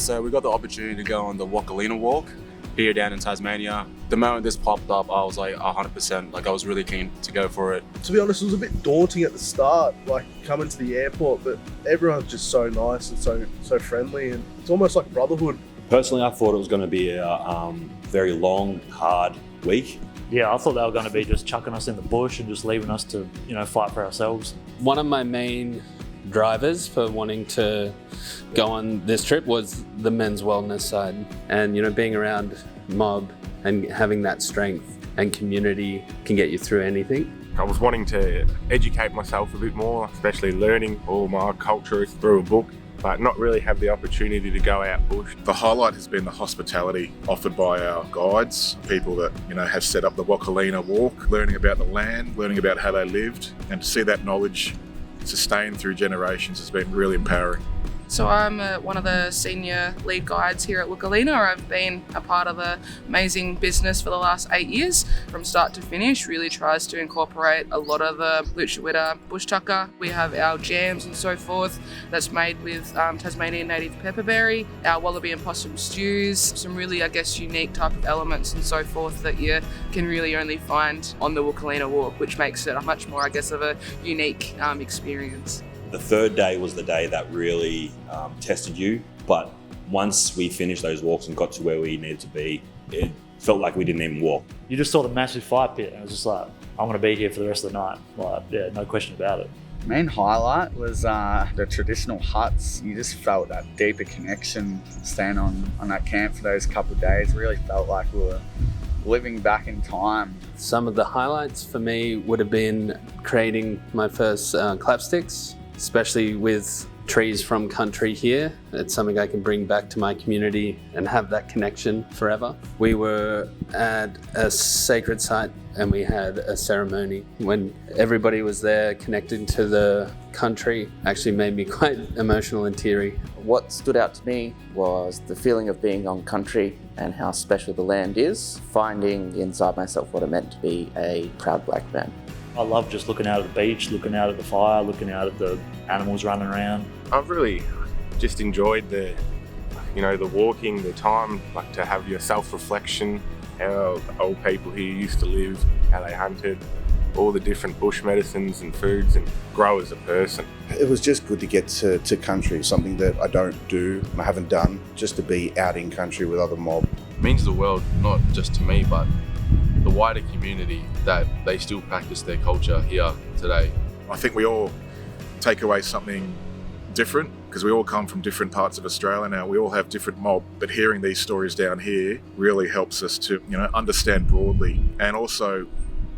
So we got the opportunity to go on the Wukalina Walk here down in Tasmania. The moment this popped up, I was like 100%, like I was really keen to go for it. To be honest, it was a bit daunting at the start, like coming to the airport, but everyone's just so nice and so friendly, and it's almost like brotherhood. Personally, I thought it was going to be a very long, hard week. Yeah, I thought they were going to be just chucking us in the bush and just leaving us to, fight for ourselves. One of my main drivers for wanting to go on this trip was the men's wellness side, and being around mob and having that strength and community can get you through anything. I was wanting to educate myself a bit more, especially learning all my culture through a book, but not really have the opportunity to go out bush. The highlight has been the hospitality offered by our guides, people that have set up the Wukalina Walk, learning about the land, learning about how they lived, and to see that knowledge sustained through generations has been really empowering. So I'm one of the senior lead guides here at Wukalina. I've been a part of the amazing business for the last 8 years. From start to finish, really tries to incorporate a lot of the Lutruwita bush tucker. We have our jams and so forth that's made with Tasmanian native pepperberry, our wallaby and possum stews, some really, unique type of elements and so forth that you can really only find on the Wukalina Walk, which makes it a much more, of a unique experience. The third day was the day that really tested you, but once we finished those walks and got to where we needed to be, it felt like we didn't even walk. You just saw the massive fire pit and it was just like, I'm going to be here for the rest of the night. No question about it. Main highlight was the traditional huts. You just felt that deeper connection staying on that camp for those couple of days. Really felt like we were living back in time. Some of the highlights for me would have been creating my first clapsticks, especially with trees from country here. It's something I can bring back to my community and have that connection forever. We were at a sacred site and we had a ceremony. When everybody was there connecting to the country, actually made me quite emotional and teary. What stood out to me was the feeling of being on country and how special the land is, finding inside myself what it meant to be a proud black man. I love just looking out at the beach, looking out at the fire, looking out at the animals running around. I've really just enjoyed the walking, the time, like to have your self-reflection, how old people here used to live, how they hunted, all the different bush medicines and foods, and grow as a person. It was just good to get to country, something that I don't do, I haven't done, just to be out in country with other mob. It means the world, not just to me, but the wider community, that they still practice their culture here today. I think we all take away something different because we all come from different parts of Australia now. We all have different mob, but hearing these stories down here really helps us to understand broadly, and also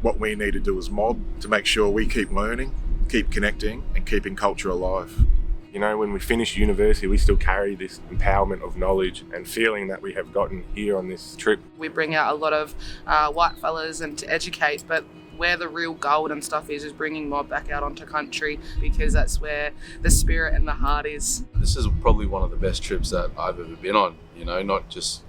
what we need to do as mob to make sure we keep learning, keep connecting and keeping culture alive. When we finish university, we still carry this empowerment of knowledge and feeling that we have gotten here on this trip. We bring out a lot of white fellas and to educate, but where the real gold and stuff is bringing mob back out onto country, because that's where the spirit and the heart is. This is probably one of the best trips that I've ever been on, not just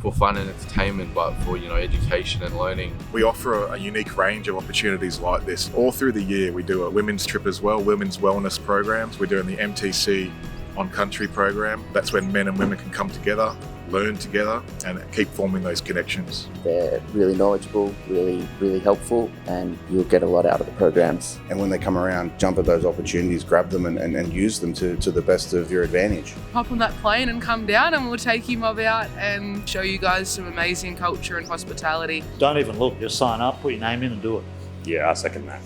for fun and entertainment, but for education and learning. We offer a unique range of opportunities like this. All through the year we do a women's trip as well, women's wellness programs. We're doing the MTC on country program. That's when men and women can come together, learn together and keep forming those connections. They're really knowledgeable, really helpful, and you'll get a lot out of the programs. And when they come around, jump at those opportunities, grab them and use them to the best of your advantage. Hop on that plane and come down and we'll take you mob out and show you guys some amazing culture and hospitality. Don't even look, just sign up, put your name in and do it. Yeah, I second that.